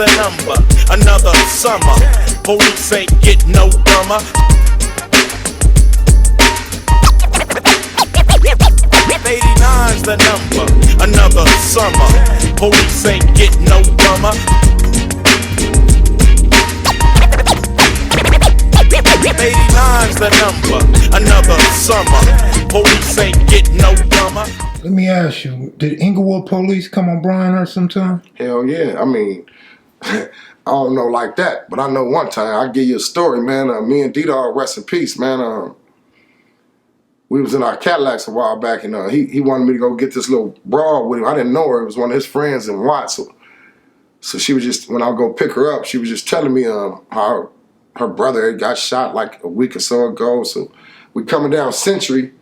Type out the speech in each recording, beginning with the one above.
the number. Another summer. Police ain't get no dumber. 89's the number. Another summer. Police ain't get no dumber. 89's the number. Another summer. Police ain't get no dumber. Let me ask you, did Inglewood Police come on Brynhurst sometime? Hell yeah. I mean, I don't know like that, but I know one time. I'll give you a story, man. Me and D-Dog, rest in peace, man. We was in our Cadillacs a while back, and he wanted me to go get this little broad with him. I didn't know her. It was one of his friends in Watts. So she was just, when I go pick her up, she was just telling me how her brother had got shot like a week or so ago. So we coming down Century,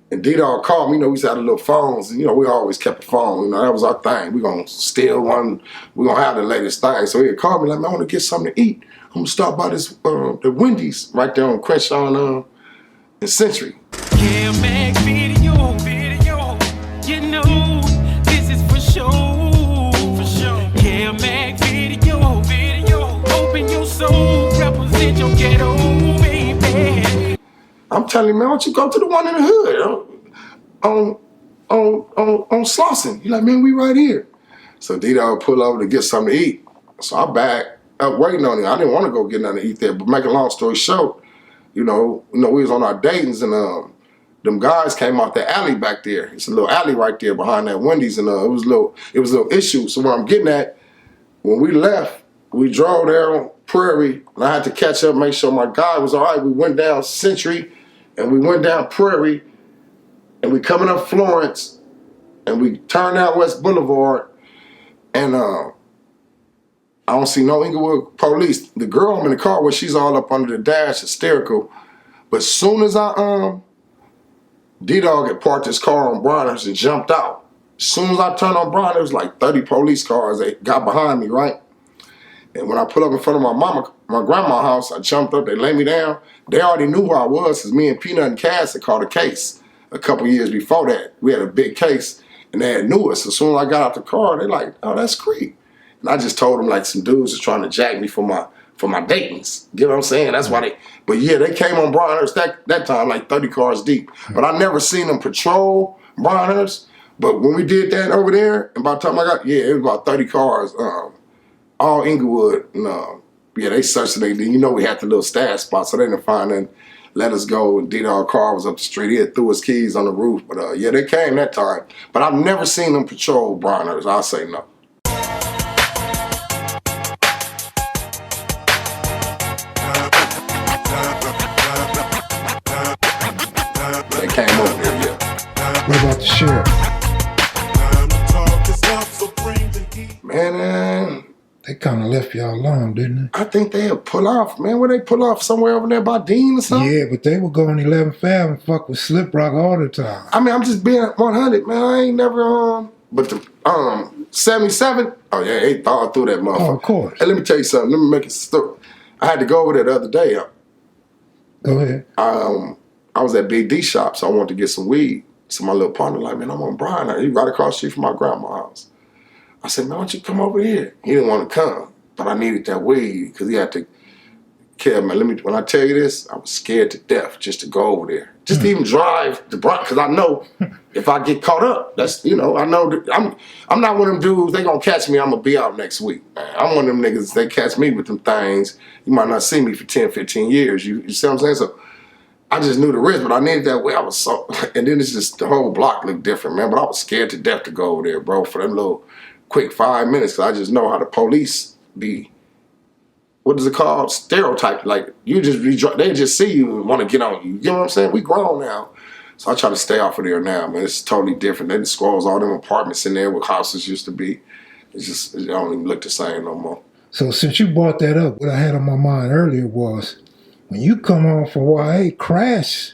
and D-Dog called me. You know, we used to have the little phones, and, you know, we always kept a phone. You know, that was our thing. We gonna steal one. We gonna have the latest thing. So he had called me like, man, I want to get something to eat. I'm gonna stop by this the Wendy's right there on Crenshaw and Century. Yeah, make video, you know, this is for sure, Yeah, make video, open your soul, represent your ghetto, baby. I'm telling you, man, why don't you go to the one in the hood on Slauson? He's like, man, we right here. So D-Dog pull over to get something to eat. So I back up waiting on him. I didn't want to go get nothing to eat there, but make a long story short, you know, we was on our datings, and them guys came out the alley back there. It's a little alley right there behind that Wendy's, and it was a little issue. So what I'm getting at, when we left, we drove there on Prairie, and I had to catch up, make sure my guy was all right. We went down Century, and we went down Prairie, and we coming up Florence, and we turned out West Boulevard, and I don't see no Inglewood Police. The girl I'm in the car with, she's all up under the dash, hysterical. But as soon as D-Dog had parked his car on Brynhurst and jumped out. As soon as I turned on Brynhurst, there was like 30 police cars. They got behind me, right? And when I put up in front of my grandma's house, I jumped up, they laid me down. They already knew who I was, because me and Peanut and Cass had caught a case a couple years before that. We had a big case, and they had knew us. As soon as I got out the car, they're like, oh, that's Creep. And I just told them like some dudes was trying to jack me for my datings. You know what I'm saying? That's why but yeah, they came on Brynhurst that time like 30 cars deep. But I never seen them patrol Brynhurst. But when we did that over there, and by the time I got, it was about 30 cars, all Inglewood. And they searched it. You know, we had the little stash spot, so they didn't find nothing. Let us go, and D-Dog car was up the street. He had threw his keys on the roof. But they came that time. But I've never seen them patrol Brynhurst. I'll say no. Came over here, yeah. What about the sheriff? Man, they kind of left y'all alone, didn't they? I think they'd pull off, man. Where they pull off? Somewhere over there by Dean or something? Yeah, but they would go on 11th Ave and fuck with Slip Rock all the time. I mean, I'm just being 100, man. I ain't never, but the 77, oh yeah, they thawed through that motherfucker. Oh, of course. Hey, let me tell you something. Let me make it story. I had to go over there the other day. Go ahead. I was at Big D shop, so I wanted to get some weed. So my little partner like, man, I'm on Bryan. He right across the street from my grandma's house. I said, man, why don't you come over here? He didn't want to come, but I needed that weed because he had to care, man. When I tell you this, I was scared to death just to go over there. Just to even drive to Bryan, because I know if I get caught up, that's, you know, I know that I'm not one of them dudes, they gonna catch me, I'm gonna be out next week. Man. I'm one of them niggas, they catch me with them things, you might not see me for 10, 15 years. You see what I'm saying? So I just knew the risk, but I needed that way. I was so, and then it's just the whole block looked different, man. But I was scared to death to go over there, bro, for them little quick 5 minutes. Cause I just know how the police be, what is it called? Stereotype. Like you just they just see you and want to get on you. You know what I'm saying? We grown now, so I try to stay off of there now, man. It's totally different. They just squalls all them apartments in there where houses used to be. It's just it don't even look the same no more. So since you brought that up, what I had on my mind earlier was, when you come home from YA, Crash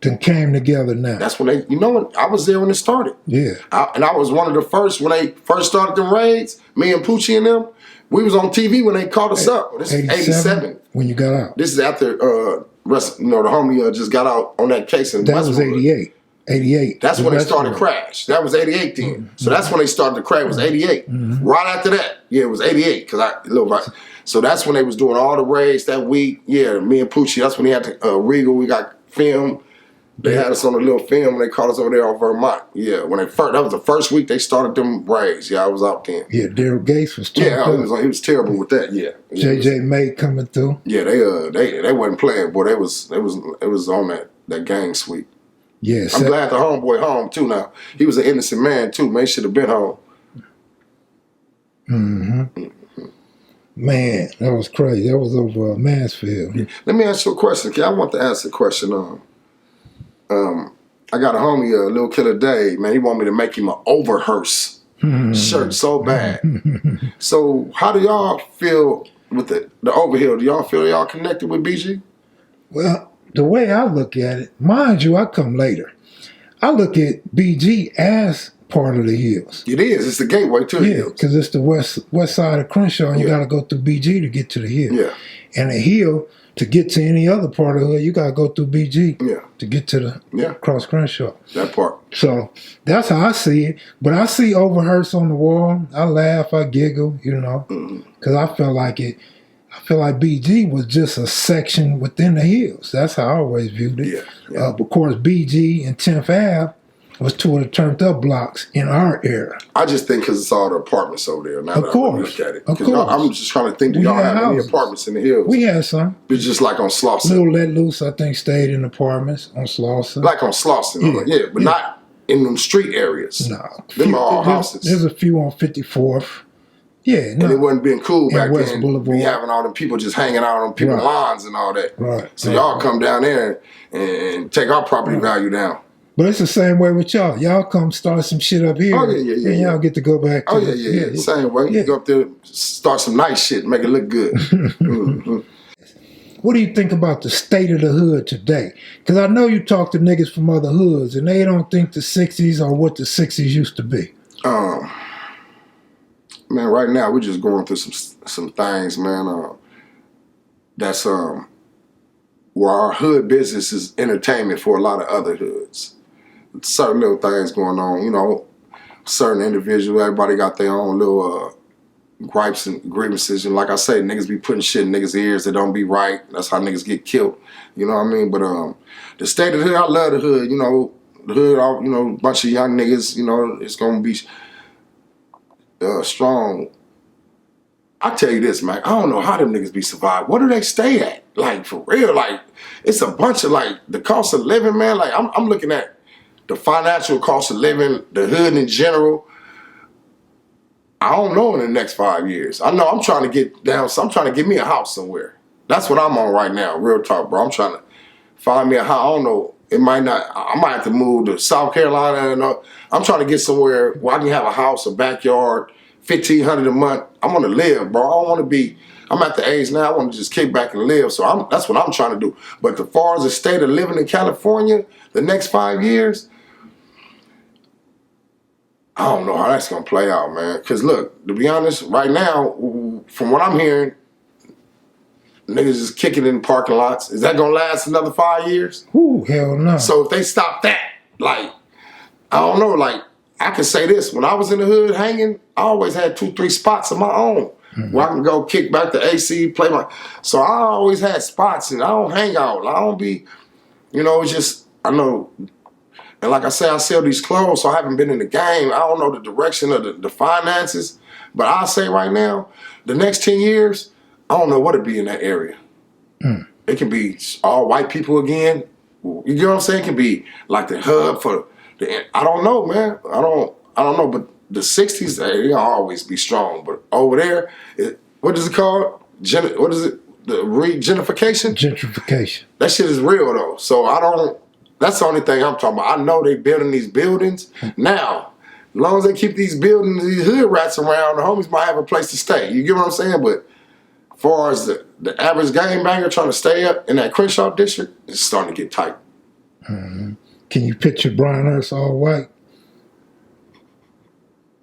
then came together now. That's when they, you know what, I was there when it started. Yeah. And I was one of the first, when they first started them raids, me and Poochie and them, we was on TV when they called us up. This is 87. When you got out. This is after, the homie just got out on that case. In that was Westwood. 88. 88. That's when they started Crash. That was 88 then. So that's when they started the Crash. It was 88. Right after that, yeah, it was 88. So that's when they was doing all the raids that week. Yeah, me and Poochie, that's when he had to, Regal, we got film. They had us on a little film and they called us over there on Vermont. Yeah, that was the first week they started them raids. Yeah, I was out then. Yeah, Daryl Gates was he was terrible with that, yeah. JJ May coming through. Yeah, they wasn't playing, boy. They was on that gang sweep. Yeah, I'm glad the homeboy home too now. He was an innocent man too, man. He should have been home. Man, that was crazy. That was over Mansfield. Yeah. Let me ask you a question. I want to ask a question. I got a homie, Lil Killer Dave, man. He want me to make him an Overhearse shirt so bad. So how do y'all feel with the Overhill? Do y'all feel y'all connected with BG? Well, the way I look at it, mind you, I come later. I look at BG as part of the hills. It is. It's the gateway to the hills. Because it's the west side of Crenshaw, and you got to go through BG to get to the hill. Yeah. And a hill, to get to any other part of the hood, you got to go through BG to get to the cross Crenshaw. That part. So that's how I see it. But I see Overhearse on the wall. I laugh, I giggle, because I feel like BG was just a section within the hills. That's how I always viewed it. Yeah. Of course, BG and 10th Ave was two of the turned up blocks in our era. I just think because it's all the apartments over there. Now of course. Look at it. Of course. I'm just trying to think, do y'all have any apartments in the hills? We had some. It's just like on Slauson. Lil Let Loose, I think, stayed in apartments on Slauson. Like on Slauson, but not in them street areas. No. Them are all houses. There's a few on 54th. Yeah, no. And it wasn't being cool back West then. Boulevard. Be having all them people just hanging out on people's lawns and all that. Right. So y'all come down there and take our property value down. But it's the same way with y'all. Y'all come start some shit up here. Oh, yeah. And y'all get to go back to yeah. Same way. You go up there, start some nice shit, make it look good. What do you think about the state of the hood today? Because I know you talk to niggas from other hoods, and they don't think the 60s are what the 60s used to be. Man, right now we're just going through some things, man. That's where our hood business is entertainment for a lot of other hoods. Certain little things going on, certain individuals, everybody got their own little gripes and grievances. And like I say, niggas be putting shit in niggas' ears that don't be right. That's how niggas get killed. You know what I mean? But the state of the hood, I love the hood. The hood, a bunch of young niggas, it's going to be strong. I tell you this, man, I don't know how them niggas be survived. What do they stay at? Like, for real, it's a bunch of, the cost of living, man. I'm looking at the financial cost of living, the hood in general. I don't know in the next 5 years. I know I'm trying to get down, so I'm trying to get me a house somewhere. That's what I'm on right now, real talk, bro. I'm trying to find me a house. I don't know. I might have to move to South Carolina. I'm trying to get somewhere where I can have a house, a backyard, $1,500 a month. I want to live, bro. I don't want to be. I'm at the age now. I want to just kick back and live. So that's what I'm trying to do. But as far as the state of living in California, the next 5 years, I don't know how that's gonna play out, man. Because look, to be honest, right now, from what I'm hearing, niggas is kicking in parking lots. Is that gonna last another 5 years? Ooh, hell no. So if they stop that, I don't know, I can say this. When I was in the hood hanging, I always had 2-3 spots of my own where I can go kick back the AC, play my. So I always had spots, and I don't hang out. I don't be, it's just, I know. And like I say, I sell these clothes, so I haven't been in the game. I don't know the direction of the finances. But I'll say right now, the next 10 years, I don't know what it'd be in that area. It can be all white people again. You get what I'm saying? It can be like the hub for the. I don't know, man. I don't know. But the 60s, they'll always be strong. But over there, what is it called? What is it? The gentrification? Gentrification. That shit is real though. So I don't. That's the only thing I'm talking about. I know they building these buildings. Now, as long as they keep these buildings, these hood rats around, the homies might have a place to stay. You get what I'm saying? But as far as the average gangbanger trying to stay up in that Crenshaw district, it's starting to get tight. Mm-hmm. Can you picture Brynhurst all white?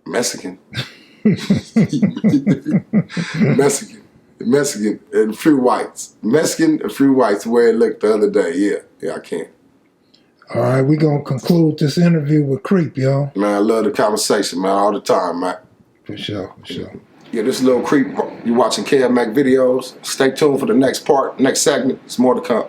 Mexican. Mexican and a few whites. Mexican, a few whites, the way it looked the other day. Yeah, I can. All right, we gonna conclude this interview with Creep, yo. Man, I love the conversation, man, all the time, man. For sure, for sure. Yeah, this is Lil Creep. You watching KMAC videos. Stay tuned for the next part, next segment. It's more to come.